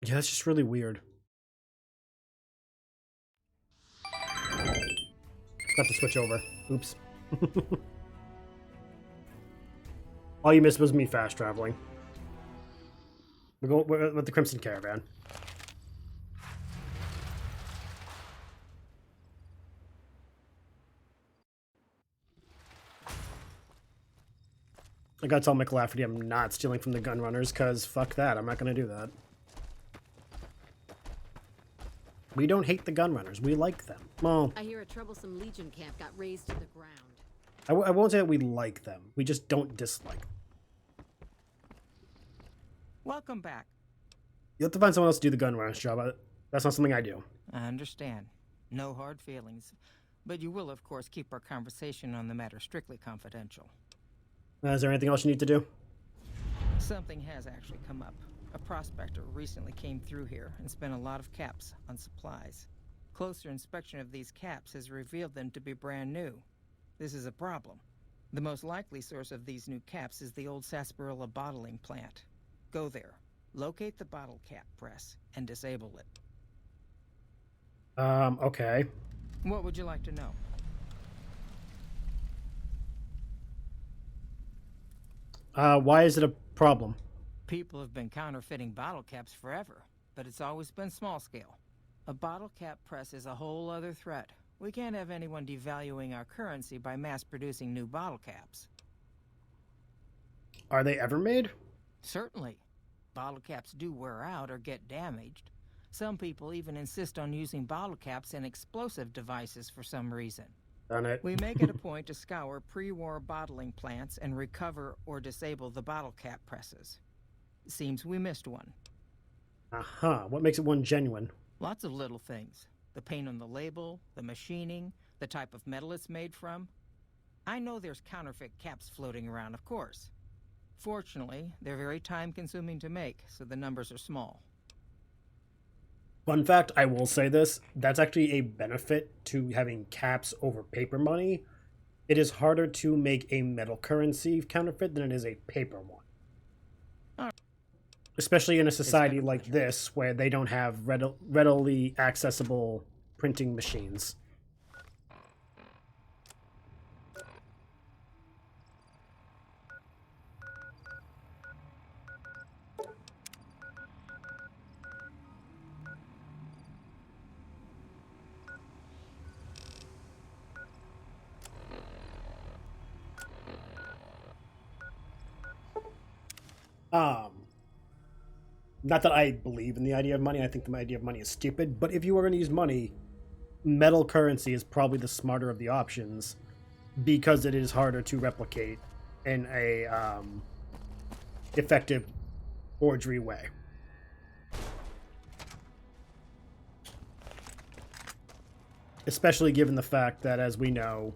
Yeah, that's just really weird. Got to switch over. Oops. All you missed was me fast traveling. We're with the Crimson Caravan. I gotta tell McLafferty I'm not stealing from the gun runners, because fuck that, I'm not gonna do that. We don't hate the gun runners, we like them. Well, I hear a troublesome Legion camp got razed to the ground. I won't say that we like them, we just don't dislike them. Welcome back. You'll have to find someone else to do the gun runners job. That's not something I do. I understand. No hard feelings. But you will, of course, keep our conversation on the matter strictly confidential. Is there anything else you need to do? Something has actually come up. A prospector recently came through here and spent a lot of caps on supplies. Closer inspection of these caps has revealed them to be brand new. This is a problem. The most likely source of these new caps is the old sarsaparilla bottling plant. Go there, locate the bottle cap press, and disable it. Okay. What would you like to know? Why is it a problem? People have been counterfeiting bottle caps forever, but it's always been small scale. A bottle cap press is a whole other threat. We can't have anyone devaluing our currency by mass-producing new bottle caps. Are they ever made? Certainly. Bottle caps do wear out or get damaged. Some people even insist on using bottle caps in explosive devices for some reason. Done it. We make it a point to scour pre-war bottling plants and recover or disable the bottle cap presses. Seems we missed one. Uh-huh. What makes it one genuine? Lots of little things. The paint on the label, the machining, the type of metal it's made from. I know there's counterfeit caps floating around, of course. Fortunately, they're very time-consuming to make, so the numbers are small. Fun fact, I will say this, that's actually a benefit to having caps over paper money. It is harder to make a metal currency counterfeit than it is a paper one. Especially in a society like this, where they don't have readily accessible printing machines. Not that I believe in the idea of money. I think the idea of money is stupid. But if you are going to use money, metal currency is probably the smarter of the options because it is harder to replicate in a effective forgery way. Especially given the fact that, as we know,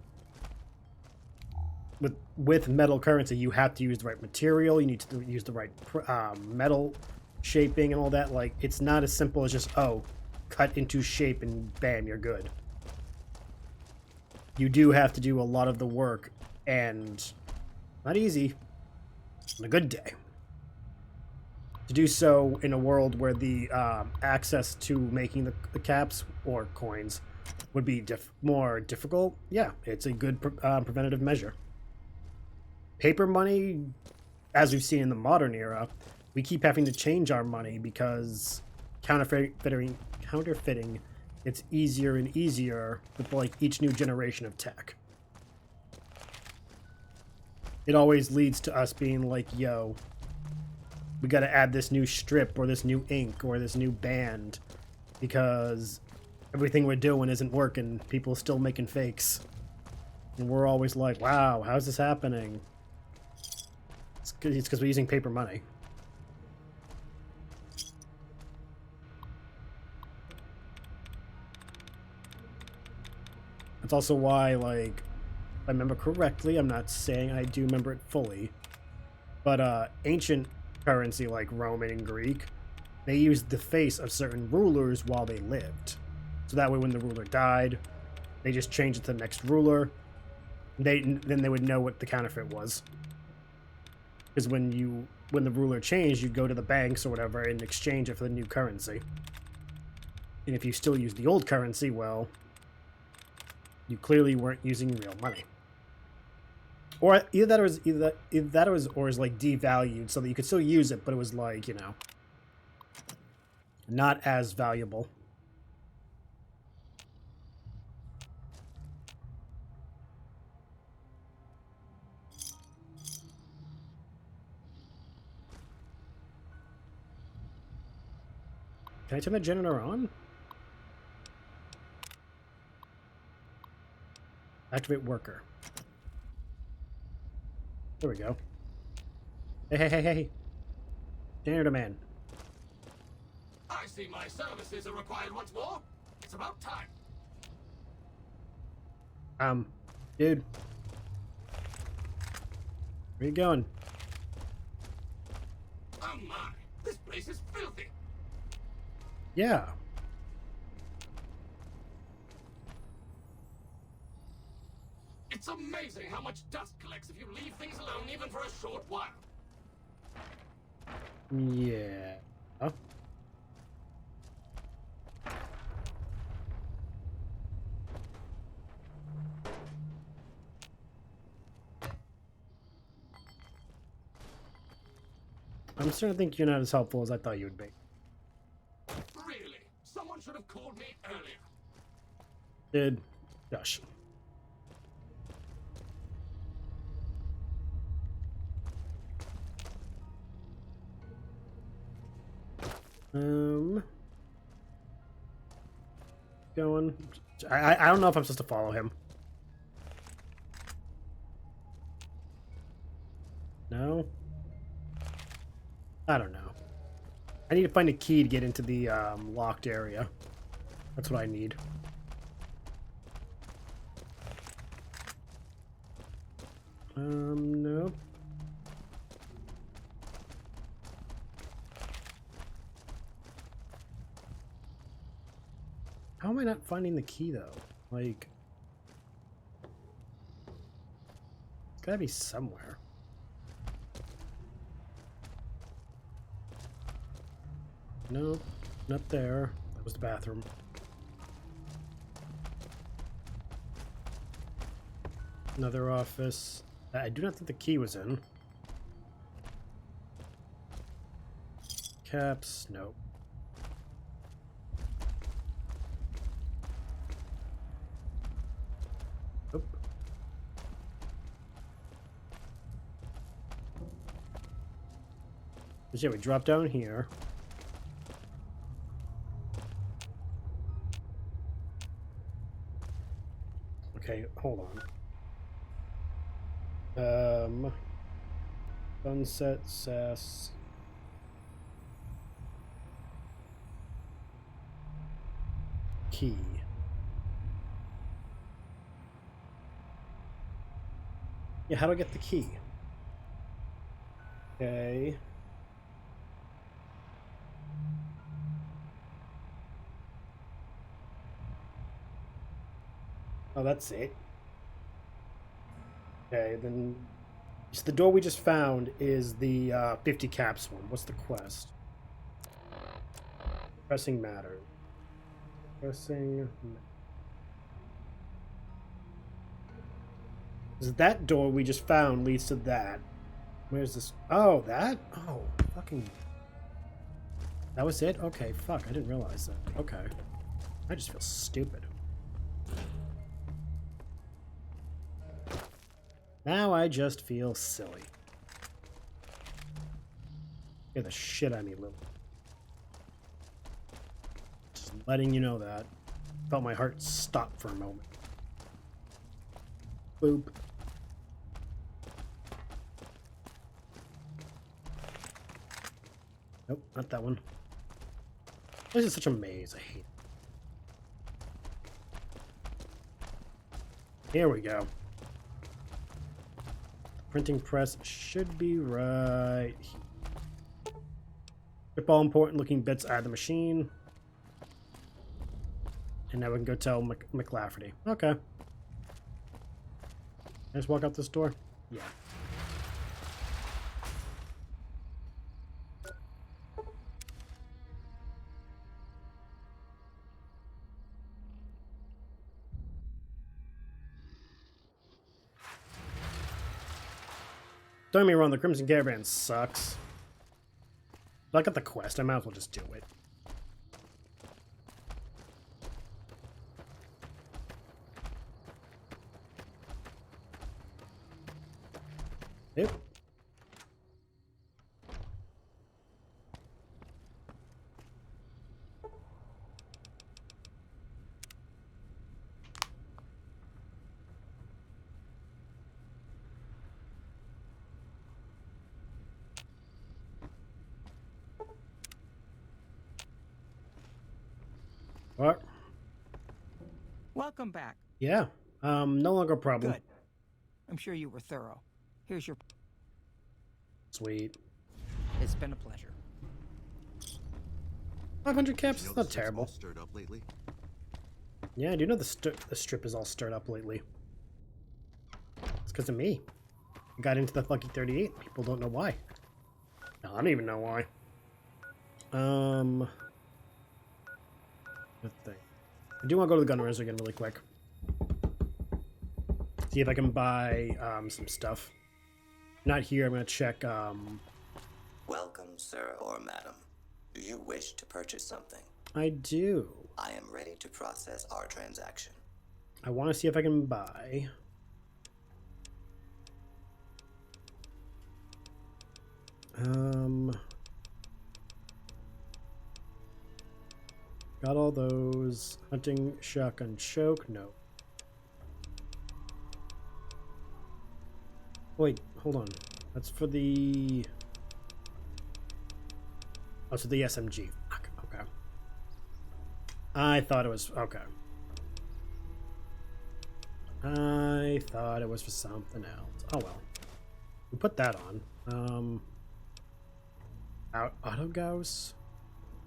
with metal currency, you have to use the right material. You need to use the right metal shaping and all that. Like, it's not as simple as just, oh, cut into shape and bam, you're good. You do have to do a lot of the work, and not easy on a good day. To do so in a world where the access to making the caps or coins would be more difficult, yeah, it's a good preventative measure. Paper money, as we've seen in the modern era, we keep having to change our money because counterfeiting it's easier and easier with like each new generation of tech. It always leads to us being like, yo, we got to add this new strip or this new ink or this new band because everything we're doing isn't working. People are still making fakes. And we're always like, wow, how's this happening? It's because we're using paper money. That's also why, like, if I remember correctly, I'm not saying I do remember it fully, but ancient currency like Roman and Greek, they used the face of certain rulers while they lived. So that way when the ruler died, they just changed it to the next ruler. Then they would know what the counterfeit was. Because when the ruler changed, you'd go to the banks or whatever and exchange it for the new currency. And if you still use the old currency, well, you clearly weren't using real money. Or either that or was like devalued so that you could still use it, but it was like, you know, not as valuable. Can I turn the janitor on? Activate worker. There we go. Hey. Janitor man. I see my services are required once more. It's about time. Dude. Where you going? Oh my, this place is filthy. Yeah. It's amazing how much dust collects if you leave things alone even for a short while. Yeah. Oh. I'm starting to think you're not as helpful as I thought you would be. Really? Someone should have called me earlier. Dude. Gosh. Going. I don't know if I'm supposed to follow him. No? I don't know. I need to find a key to get into the locked area. That's what I need. No. How am I not finding the key, though? Like... It's gotta be somewhere. No, not there. That was the bathroom. Another office. I do not think the key was in. Caps, nope. Nope. But yeah, we drop down here. Okay, hold on. Sunset Sass. Key. Yeah, how do I get the key? Okay. Oh, that's it. Okay, then... So the door we just found is the 50 caps one. What's the quest? Pressing matter. Pressing... Is that door we just found leads to that. Where's this? Oh, that? Oh, fucking... That was it? Okay, fuck, I didn't realize that. Okay. I just feel stupid. Now I just feel silly. Get the shit out of me, Lily. Just letting you know that. Felt my heart stop for a moment. Boop. Nope, not that one. This is such a maze. I hate it. Here we go. Printing press should be right here. Strip all important looking bits out of the machine. And now we can go tell McLafferty. Okay. Can I just walk out this door? Yeah. Don't get me wrong, the Crimson Caravan sucks. But I got the quest, I might as well just do it. Yep. What? Welcome back. Yeah. No longer a problem. Good. I'm sure you were thorough. Here's your... Sweet. It's been a pleasure. 500 caps, You know it's not this terrible. all stirred up lately? Yeah, I do know the strip is all stirred up lately. It's because of me. I got into the Lucky 38. People don't know why. No, I don't even know why. Good thing. I do want to go to the gun range again really quick. See if I can buy some stuff. Not here. I'm gonna check. Welcome, sir or madam. Do you wish to purchase something? I do. I am ready to process our transaction. I want to see if I can buy. Got all those. Hunting shotgun choke. No. Wait, hold on. That's for the... Oh, so the SMG. Fuck, okay. I thought it was... Okay. I thought it was for something else. Oh, well. We put that on. Auto Gauss?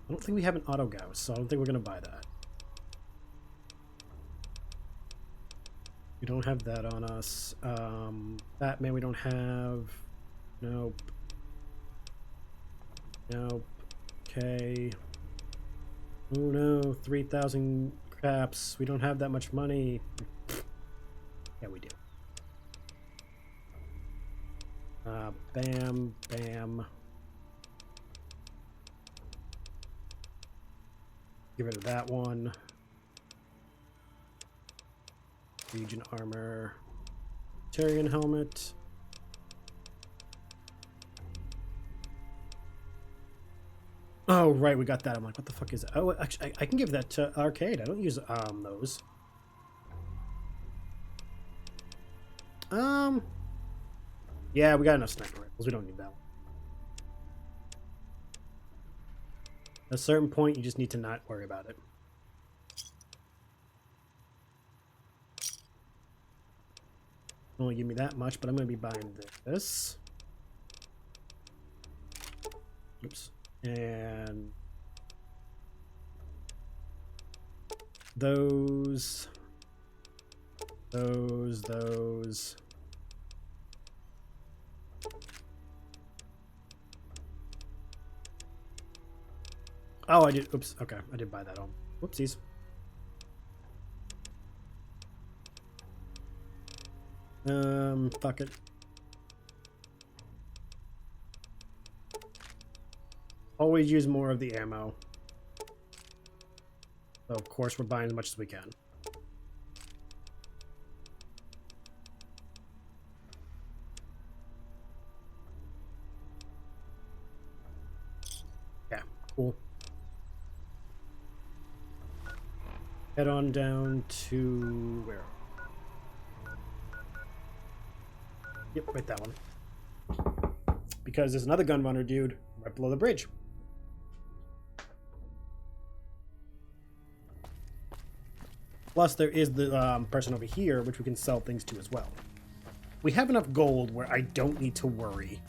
I don't think we have an Auto Gauss, so I don't think we're going to buy that. We don't have that on us. Batman we don't have. Nope. Nope. Okay. Oh no, 3,000 craps. We don't have that much money. Yeah, we do. Bam, bam. Get rid of that one. Legion armor. Tarian helmet. Oh, right, we got that. I'm like, what the fuck is that? Oh, actually, I can give that to Arcade. I don't use those. Yeah, we got enough sniper rifles. We don't need that one. At a certain point, you just need to not worry about it. Only give me that much, but I'm going to be buying this. Oops. And those. Oh, I did. Oops. Okay, I did buy that on. Whoopsies. Fuck it. Always use more of the ammo. So of course we're buying as much as we can. Yeah, cool. Head on down to where? Yep, right that one. Because there's another gun runner dude right below the bridge. Plus, there is the person over here, which we can sell things to as well. We have enough gold where I don't need to worry.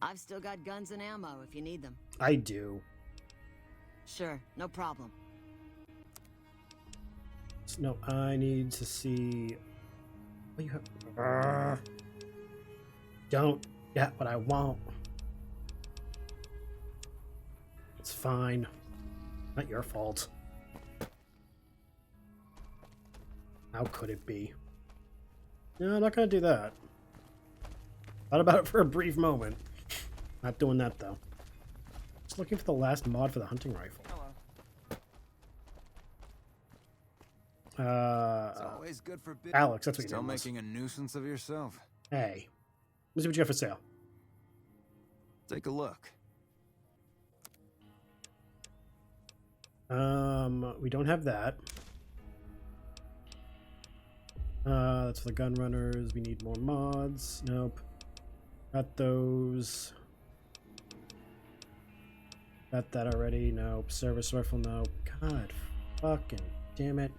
I've still got guns and ammo if you need them. I do. Sure, no problem. So, no, I need to see what you have. Don't get what I want. It's fine. Not your fault. How could it be? No, I'm not gonna do that. Thought about it for a brief moment. Not doing that though. Just looking for the last mod for the hunting rifle. It's always good for Alex, that's what Still your name was. making a nuisance of yourself. Hey, let's see what you got for sale. Take a look. We don't have that. That's for the gun runners. We need more mods. Nope. Got those. Got that already. Nope. Service rifle. Nope. God fucking damn it.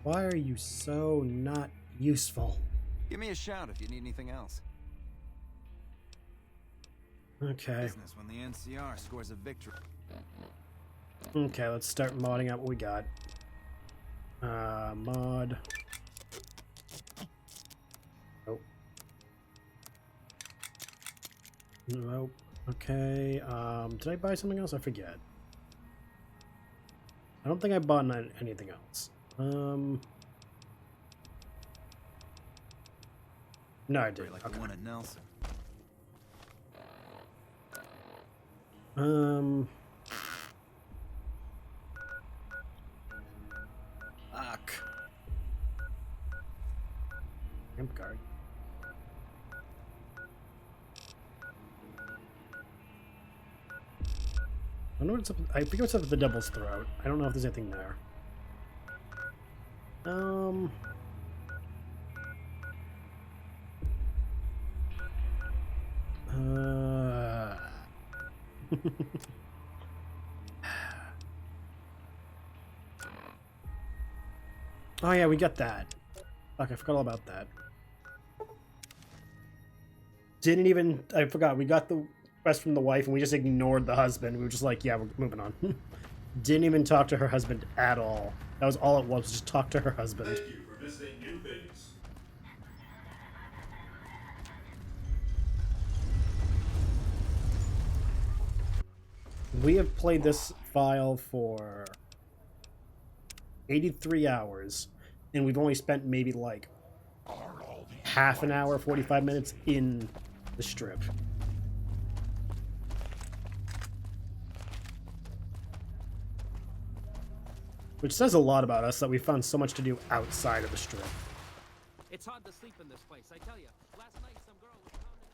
Why are you so not useful? Give me a shout if you need anything else. Okay. Business when the NCR scores a victory. Okay, let's start modding out what we got. Mod. Nope. Nope. Okay, did I buy something else? I forget. I don't think I bought anything else. No, I didn't. Like Okay. the one at Nelson. Fuck. Imp guard. I wonder what's up. I think what's up with the Devil's Throat. I don't know if there's anything there. Oh yeah, we got that. Fuck, I forgot all about that. Didn't even... I forgot. We got the request from the wife and we just ignored the husband. We were just like, yeah, we're moving on. Didn't even talk to her husband at all. That was all it was, just talk to her husband. Thank you for visiting New Things. We have played this file for 83 hours, and we've only spent maybe like half an hour, 45 minutes in the strip. Which says a lot about us that we found so much to do outside of the strip. It's hard to sleep in this place, I tell you. Last night some girl was found in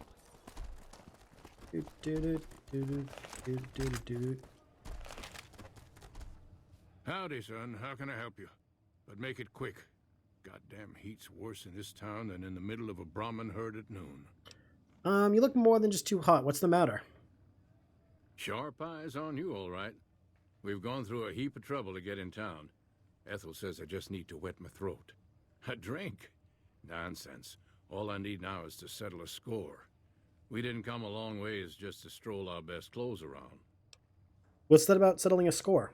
my... Howdy, son. How can I help you? But make it quick. Goddamn heat's worse in this town than in the middle of a Brahmin herd at noon. You look more than just too hot. What's the matter? Sharp eyes on you, all right. We've gone through a heap of trouble to get in town. Ethel says I just need to wet my throat. A drink? Nonsense. All I need now is to settle a score. We didn't come a long ways just to stroll our best clothes around. What's that about settling a score?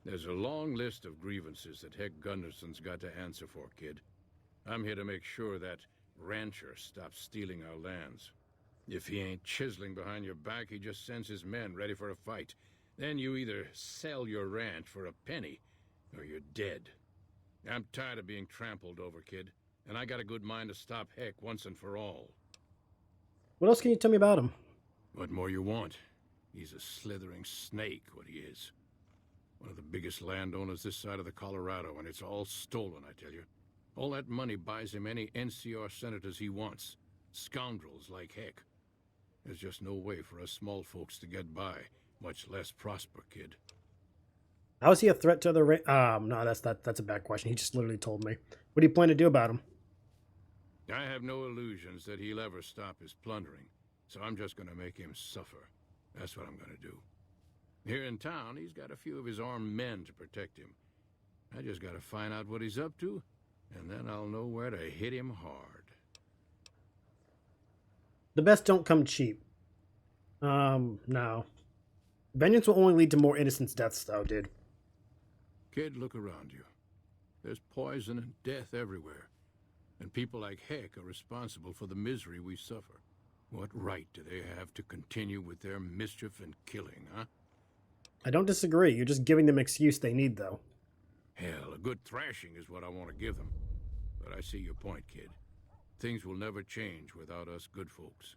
There's a long list of grievances that Heck Gunderson's got to answer for, kid. I'm here to make sure that rancher stops stealing our lands. If he ain't chiseling behind your back, he just sends his men ready for a fight. Then you either sell your ranch for a penny, or you're dead. I'm tired of being trampled over, kid, and I got a good mind to stop Heck once and for all. What else can you tell me about him? What more you want? He's a slithering snake, what he is. One of the biggest landowners this side of the Colorado, and it's all stolen, I tell you. All that money buys him any NCR senators he wants. Scoundrels like Heck. There's just no way for us small folks to get by, much less prosper, kid. How is he a threat to the no, that's a bad question. He just literally told me. What do you plan to do about him? I have no illusions that he'll ever stop his plundering, so I'm just gonna make him suffer. That's what I'm gonna do. Here in town, he's got a few of his armed men to protect him. I just gotta find out what he's up to, and then I'll know where to hit him hard. The best don't come cheap. No. Vengeance will only lead to more innocent deaths, though, dude. Kid, look around you. There's poison and death everywhere. And people like Heck are responsible for the misery we suffer. What right do they have to continue with their mischief and killing, huh? I don't disagree. You're just giving them an excuse they need, though. Hell, a good thrashing is what I want to give them. But I see your point, kid. Things will never change without us good folks.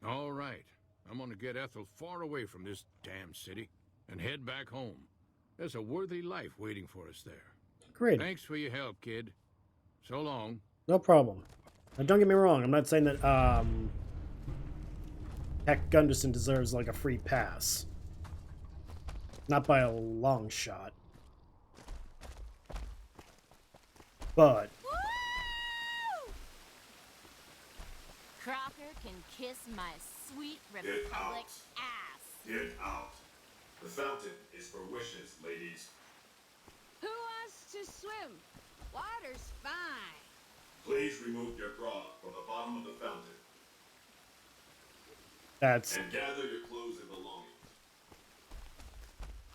All right, I'm gonna get Ethel far away from this damn city and head back home. There's a worthy life waiting for us there. Great. Thanks for your help, kid. So long. No problem. Now, don't get me wrong. I'm not saying that Heck Gunderson deserves like a free pass. Not by a long shot. But Woo! Crocker can kiss my sweet Republic ass. Get out. The fountain is for wishes, ladies. Who wants to swim? Water's fine. Please remove your bra from the bottom of the fountain that's and gather your clothes and belongings.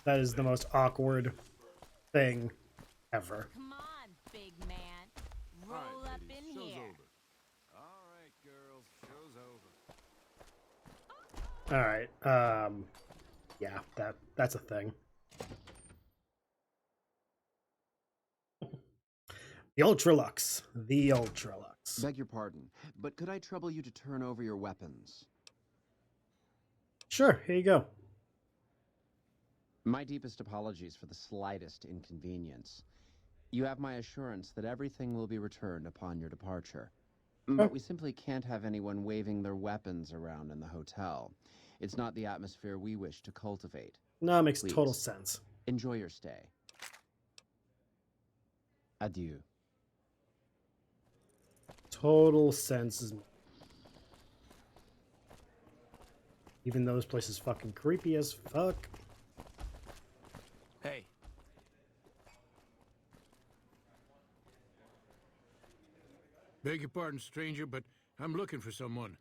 that is the most awkward thing ever. Come on, big man. Roll up in here. All right, girls, show's over. All right. Yeah, that's a thing. The Ultra Luxxe. The Ultra Luxxe. Beg your pardon, but could I trouble you to turn over your weapons? Sure, here you go. My deepest apologies for the slightest inconvenience. You have my assurance that everything will be returned upon your departure. But we simply can't have anyone waving their weapons around in the hotel. It's not the atmosphere we wish to cultivate. No, it makes Please, total sense. enjoy your stay. Adieu. Total sense. Even those places fucking creepy as fuck. Hey. Beg your pardon, stranger, but I'm looking for someone.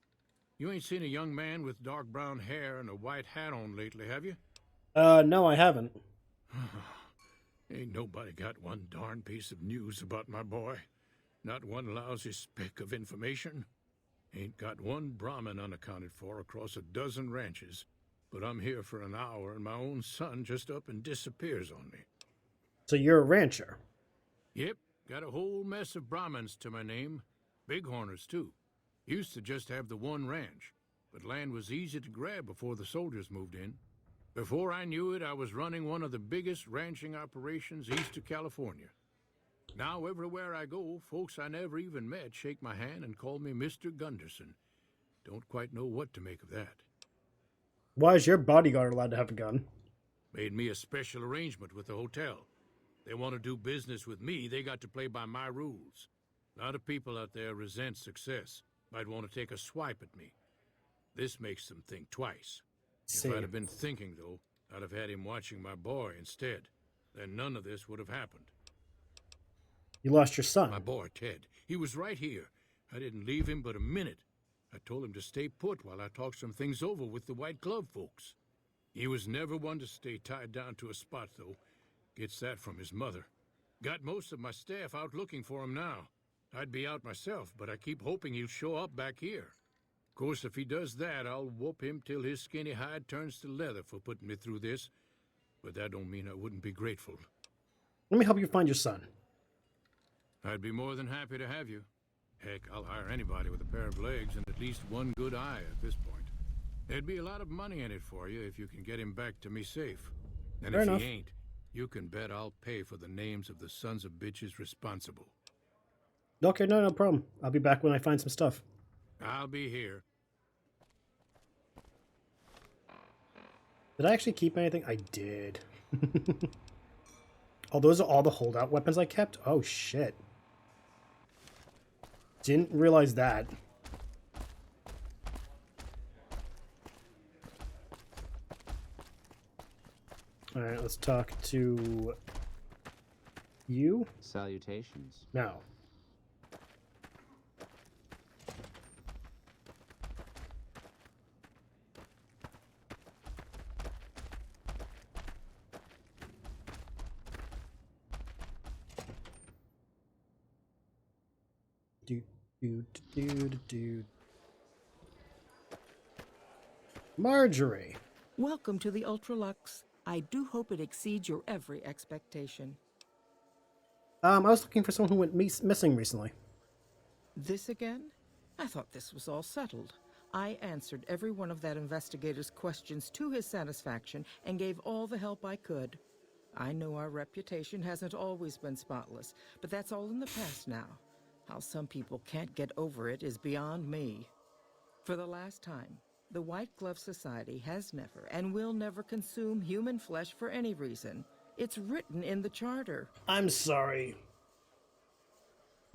You ain't seen a young man with dark brown hair and a white hat on lately, have you? No, I haven't. Ain't nobody got one darn piece of news about my boy. Not one lousy speck of information. Ain't got one Brahmin unaccounted for across a dozen ranches. But I'm here for an hour and my own son just up and disappears on me. So you're a rancher? Yep, got a whole mess of Brahmins to my name. Bighorners, too. Used to just have the one ranch, but land was easy to grab before the soldiers moved in. Before I knew it, I was running one of the biggest ranching operations east of California. Now, everywhere I go, folks I never even met shake my hand and call me Mr. Gunderson. Don't quite know what to make of that. Why is your bodyguard allowed to have a gun? Made me a special arrangement with the hotel. They want to do business with me, they got to play by my rules. A lot of people out there resent success. Might want to take a swipe at me. This makes them think twice. If I'd have been thinking, though, I'd have had him watching my boy instead. Then none of this would have happened. You lost your son. My boy, Ted. He was right here. I didn't leave him but a minute. I told him to stay put while I talked some things over with the White Glove folks. He was never one to stay tied down to a spot, though. Gets that from his mother. Got most of my staff out looking for him now. I'd be out myself, but I keep hoping he'll show up back here. Of course, if he does that, I'll whoop him till his skinny hide turns to leather for putting me through this. But that don't mean I wouldn't be grateful. Let me help you find your son. I'd be more than happy to have you. Heck, I'll hire anybody with a pair of legs and at least one good eye at this point. There'd be a lot of money in it for you if you can get him back to me safe. And Fair if enough. he ain't, you can bet I'll pay for the names of the sons of bitches responsible. Okay, no problem. I'll be back when I find some stuff. I'll be here. Did I actually keep anything? I did. Oh, those are all the holdout weapons I kept? Oh, shit. Didn't realize that. Alright, let's talk to you. Salutations. No. Do. Marjorie. Welcome to the Ultra Luxxe. I do hope it exceeds your every expectation. I was looking for someone who went missing recently. This again? I thought this was all settled. I answered every one of that investigator's questions to his satisfaction and gave all the help I could. I know our reputation hasn't always been spotless, but that's all in the past now. How some people can't get over it is beyond me. For the last time, the White Glove Society has never and will never consume human flesh for any reason. It's written in the charter. I'm sorry.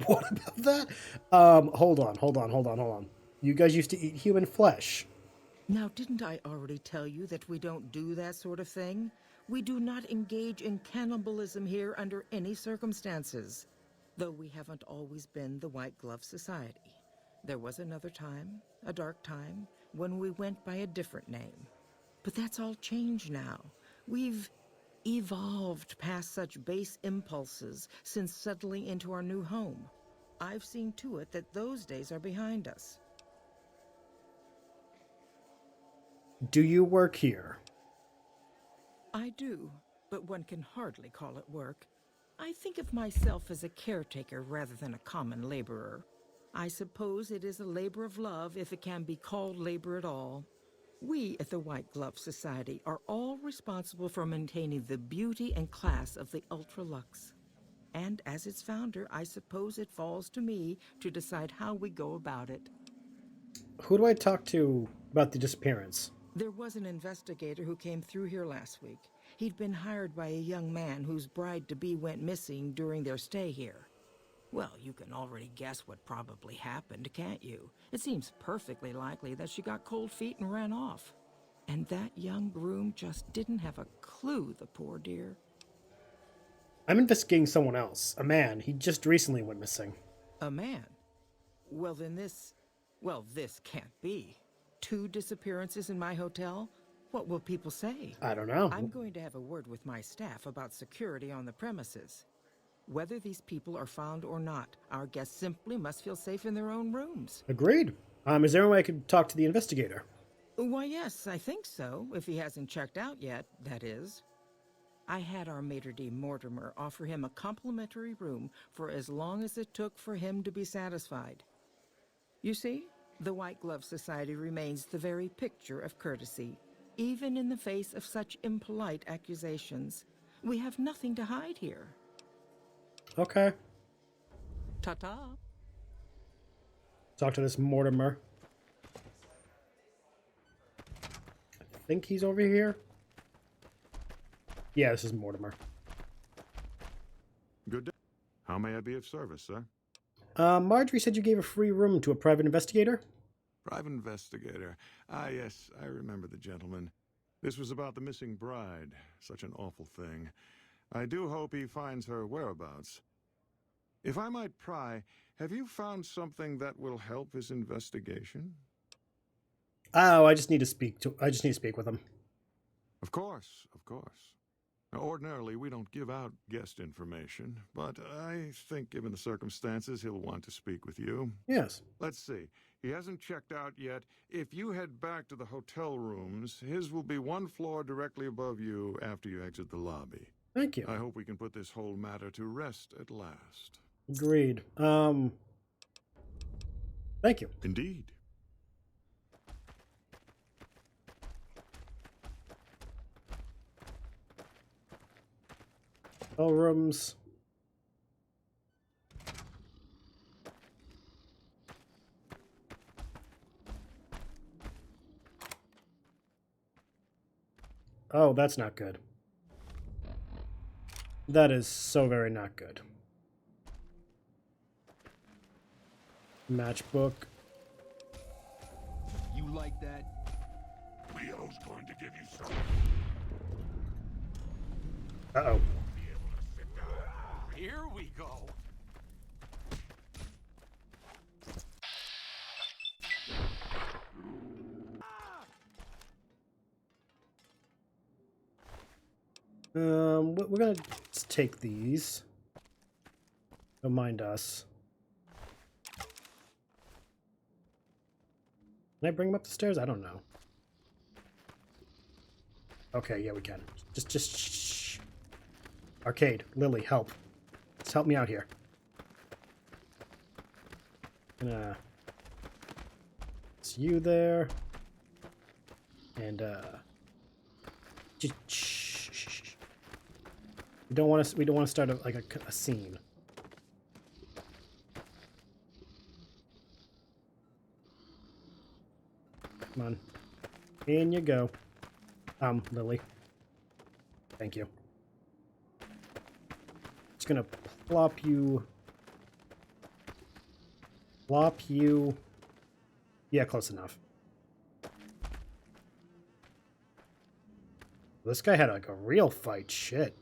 What about that? Hold on. You guys used to eat human flesh. Now, didn't I already tell you that we don't do that sort of thing? We do not engage in cannibalism here under any circumstances. Though we haven't always been the White Glove Society. There was another time, a dark time, when we went by a different name. But that's all changed now. We've evolved past such base impulses since settling into our new home. I've seen to it that those days are behind us. Do you work here? I do, but one can hardly call it work. I think of myself as a caretaker rather than a common laborer. I suppose it is a labor of love if it can be called labor at all. We at the White Glove Society are all responsible for maintaining the beauty and class of the Ultra Luxxe. And as its founder, I suppose it falls to me to decide how we go about it. Who do I talk to about the disappearance? There was an investigator who came through here last week. He'd been hired by a young man whose bride-to-be went missing during their stay here. Well, you can already guess what probably happened, can't you? It seems perfectly likely that she got cold feet and ran off. And that young groom just didn't have a clue, the poor dear. I'm investigating someone else. A man. He just recently went missing. A man? Well, then this can't be. 2 disappearances in my hotel? What will people say? I don't know. I'm going to have a word with my staff about security on the premises. Whether these people are found or not, our guests simply must feel safe in their own rooms. Agreed. Is there any way I could talk to the investigator? Why, yes, I think so. If he hasn't checked out yet, that is. I had our maitre d' Mortimer offer him a complimentary room for as long as it took for him to be satisfied. You see, the White Glove Society remains the very picture of courtesy, even in the face of such impolite accusations. We have nothing to hide here. Okay. Ta-ta. Talk to this Mortimer. I think he's over here. Yeah, this is Mortimer. Good day. How may I be of service, sir? Marjorie said you gave a free room to a private investigator? Private investigator. Ah, yes, I remember the gentleman. This was about the missing bride. Such an awful thing. I do hope he finds her whereabouts. If I might pry, have you found something that will help his investigation? Oh, I just need to speak with him. Of course, of course. Now, ordinarily, we don't give out guest information, but I think given the circumstances, he'll want to speak with you. Yes. Let's see. He hasn't checked out yet. If you head back to the hotel rooms, his will be 1 floor directly above you after you exit the lobby. Thank you. I hope we can put this whole matter to rest at last. Agreed. Thank you. Indeed. Hotel rooms. Oh, that's not good. That is so very not good. Matchbook. You like that? Leo's going to give you some. Uh-oh. Here we go. We're gonna take these. Don't mind us. Can I bring him up the stairs? I don't know. Okay, yeah, we can. Just shh. Arcade, Lily, help. Just help me out here. Gonna... It's you there. And, we don't want to start a scene. Come on. In you go. Lily. Thank you. Just gonna plop you. Plop you. Yeah, close enough. This guy had like a real fight. Shit.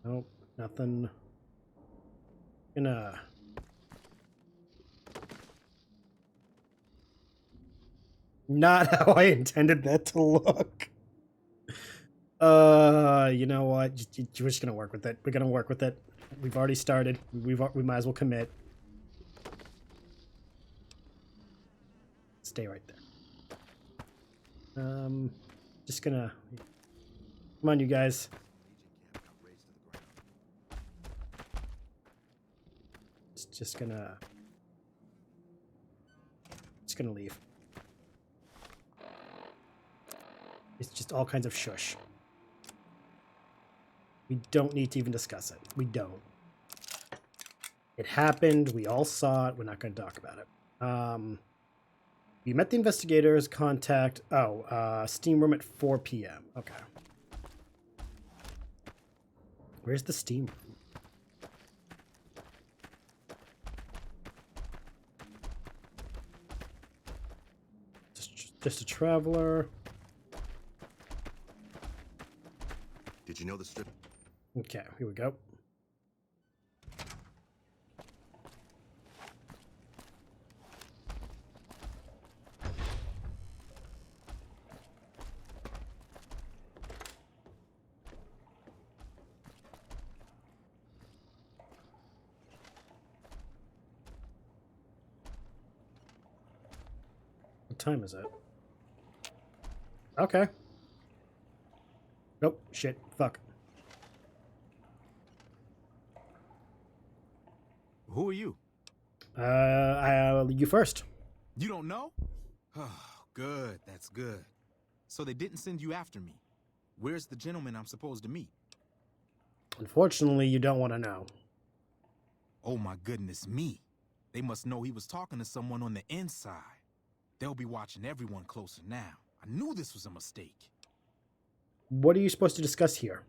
Nope, nothing. Gonna. Not how I intended that to look. You know what? We're just gonna work with it. We're gonna work with it. We've already started. We might as well commit. Stay right there. Just gonna. Come on, you guys. Just gonna leave. It's just all kinds of shush. We don't need to even discuss it. We don't. It happened. We all saw it. We're not going to talk about it. We met the investigators. Contact. Steam room at 4 p.m. Okay. Where's the steam room? Just a traveler. Did you know the strip? Okay, here we go. What time is it? Okay. Nope. Shit. Fuck. Who are you? You first. You don't know? Oh, good. That's good. So they didn't send you after me. Where's the gentleman I'm supposed to meet? Unfortunately, you don't want to know. Oh my goodness me. They must know he was talking to someone on the inside. They'll be watching everyone closer now. I knew this was a mistake. What are you supposed to discuss here?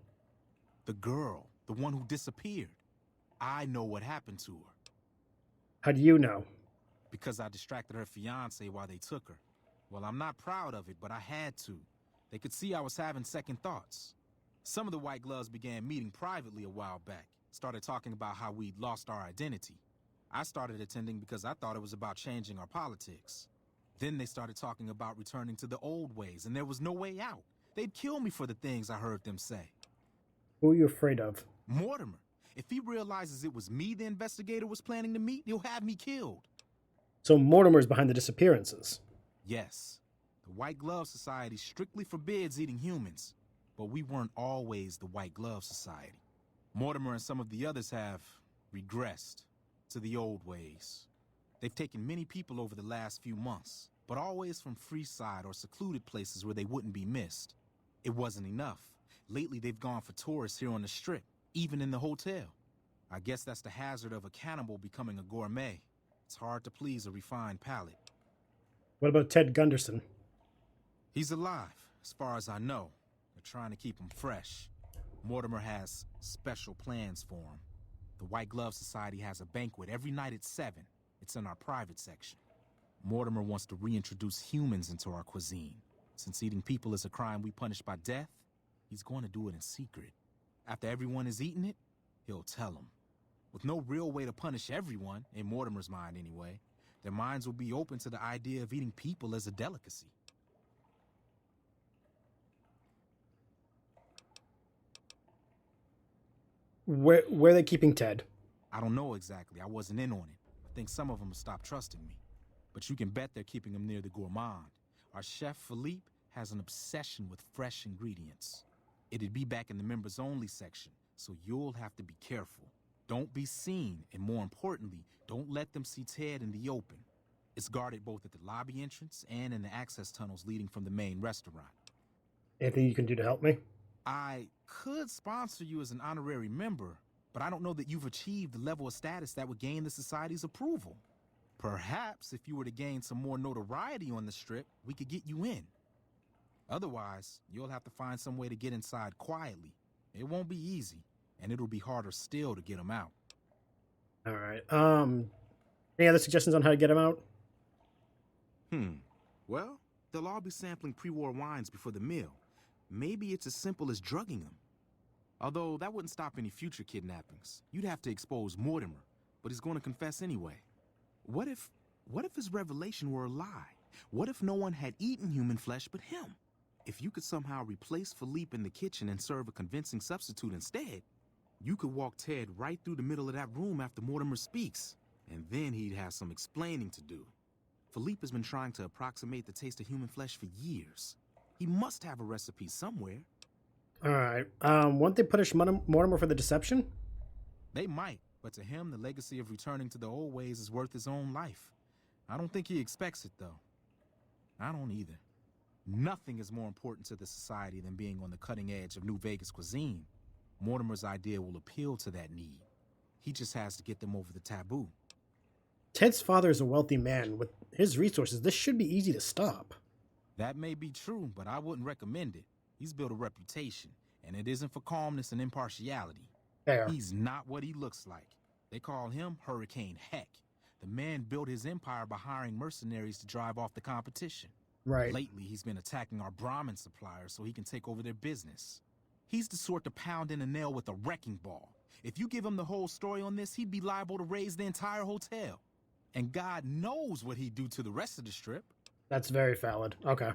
The girl, the one who disappeared. I know what happened to her. How do you know? Because I distracted her fiancé while they took her. Well, I'm not proud of it, but I had to. They could see I was having second thoughts. Some of the White Gloves began meeting privately a while back. Started talking about how we'd lost our identity. I started attending because I thought it was about changing our politics. Then they started talking about returning to the old ways, and there was no way out. They'd kill me for the things I heard them say. Who are you afraid of? Mortimer. If he realizes it was me the investigator was planning to meet, he'll have me killed. So Mortimer's behind the disappearances? Yes. The White Glove Society strictly forbids eating humans, but we weren't always the White Glove Society. Mortimer and some of the others have regressed to the old ways. They've taken many people over the last few months, but always from Freeside or secluded places where they wouldn't be missed. It wasn't enough. Lately, they've gone for tourists here on the Strip, even in the hotel. I guess that's the hazard of a cannibal becoming a gourmet. It's hard to please a refined palate. What about Ted Gunderson? He's alive, as far as I know. They're trying to keep him fresh. Mortimer has special plans for him. The White Glove Society has a banquet every night at 7. It's in our private section. Mortimer wants to reintroduce humans into our cuisine. Since eating people is a crime we punish by death, he's going to do it in secret. After everyone has eaten it, he'll tell them. With no real way to punish everyone, in Mortimer's mind anyway, their minds will be open to the idea of eating people as a delicacy. Where are they keeping Ted? I don't know exactly. I wasn't in on it. I think some of them have stopped trusting me. But you can bet they're keeping him near the gourmand. Our chef, Philippe, has an obsession with fresh ingredients. It'd be back in the members-only section, so you'll have to be careful. Don't be seen, and more importantly, don't let them see Ted in the open. It's guarded both at the lobby entrance and in the access tunnels leading from the main restaurant. Anything you can do to help me? I could sponsor you as an honorary member, but I don't know that you've achieved the level of status that would gain the Society's approval. Perhaps if you were to gain some more notoriety on the Strip, we could get you in. Otherwise, you'll have to find some way to get inside quietly. It won't be easy, and it'll be harder still to get them out. All right. Any other suggestions on how to get them out? Well, they'll all be sampling pre-war wines before the meal. Maybe it's as simple as drugging them. Although that wouldn't stop any future kidnappings. You'd have to expose Mortimer, but he's going to confess anyway. What if his revelation were a lie? What if no one had eaten human flesh but him? If you could somehow replace Philippe in the kitchen and serve a convincing substitute instead, you could walk Ted right through the middle of that room after Mortimer speaks, and then he'd have some explaining to do. Philippe has been trying to approximate the taste of human flesh for years. He must have a recipe somewhere. All right. Won't they punish Mortimer for the deception? They might, but to him, the legacy of returning to the old ways is worth his own life. I don't think he expects it, though. I don't either. Nothing is more important to the Society than being on the cutting edge of New Vegas cuisine. Mortimer's idea will appeal to that need. He just has to get them over the taboo. Ted's father is a wealthy man. With his resources, this should be easy to stop. That may be true, but I wouldn't recommend it. He's built a reputation, and it isn't for calmness and impartiality. Fair. He's not what he looks like. They call him Hurricane Heck. The man built his empire by hiring mercenaries to drive off the competition. Right. Lately, he's been attacking our Brahmin suppliers so he can take over their business. He's the sort to pound in a nail with a wrecking ball. If you give him the whole story on this, he'd be liable to raise the entire hotel. And God knows what he'd do to the rest of the Strip. That's very valid. Okay.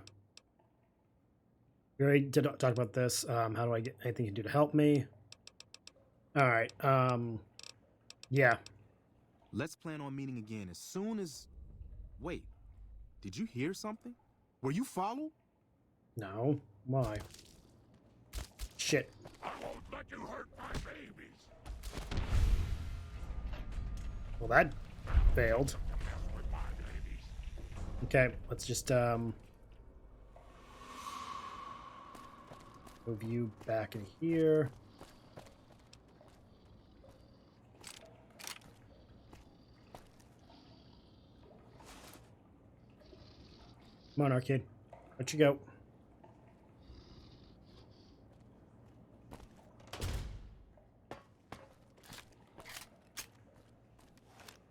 We already did talk about this. How do I get anything you can do to help me? All right. Yeah. Let's plan on meeting again as soon as... Wait. Did you hear something? Were you followed? No. Why? Shit. I won't let you hurt my babies. Well, that failed. Okay, let's just move you back in here. Come on, Arcade. Let you go.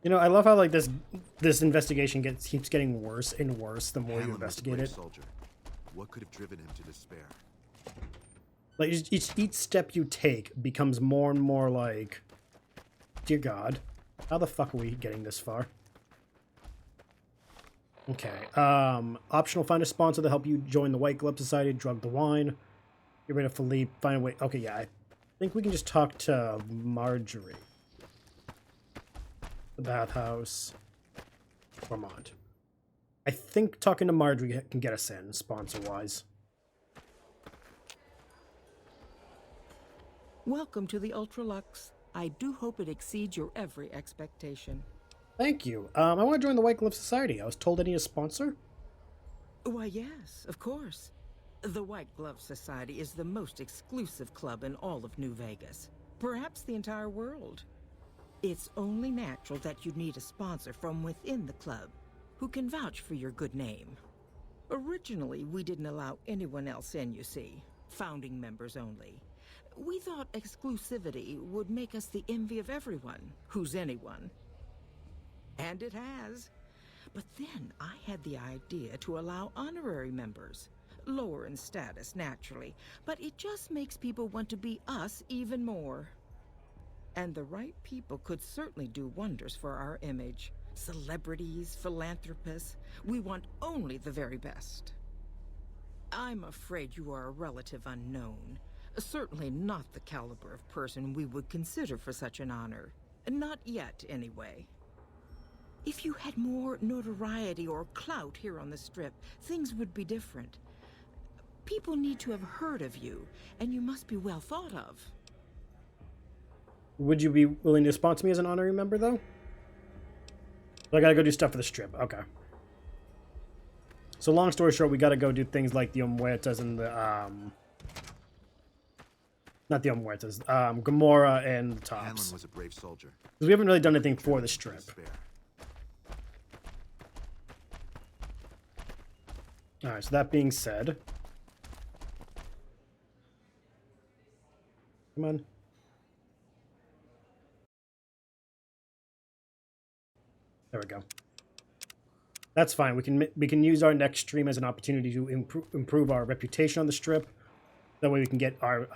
You know, I love how like this investigation keeps getting worse and worse the more you investigate it. Soldier. What could have driven him to despair? Like each step you take becomes more and more like, dear God, how the fuck are we getting this far? Okay. Optional: find a sponsor to help you join the White Glove Society. Drug the wine. Get rid of Philippe. Find a way. Okay, yeah. I think we can just talk to Marjorie. The bathhouse. Vermont. I think talking to Marjorie can get us in, sponsor-wise. Welcome to the Ultra Luxxe. I do hope it exceeds your every expectation. Thank you. I want to join the White Glove Society. I was told I need a sponsor. Why, yes, of course. The White Glove Society is the most exclusive club in all of New Vegas. Perhaps the entire world. It's only natural that you'd need a sponsor from within the club who can vouch for your good name. Originally, we didn't allow anyone else in, you see. Founding members only. We thought exclusivity would make us the envy of everyone who's anyone. And it has. But then I had the idea to allow honorary members. Lower in status, naturally. But it just makes people want to be us even more. And the right people could certainly do wonders for our image. Celebrities, philanthropists. We want only the very best. I'm afraid you are a relative unknown. Certainly not the caliber of person we would consider for such an honor. Not yet, anyway. If you had more notoriety or clout here on the Strip, things would be different. People need to have heard of you, and you must be well thought of. Would you be willing to sponsor me as an honorary member, though? So I gotta go do stuff for the strip. Okay. So long story short, we gotta go do things like the Omuertas and the, not the Omuertas, Gamora and the Tops. Hanlon was a brave soldier. Because we haven't really done anything for the strip. Alright, so that being said... Come on. There we go. That's fine. We can use our next stream as an opportunity to improve our reputation on the strip. That way we can get our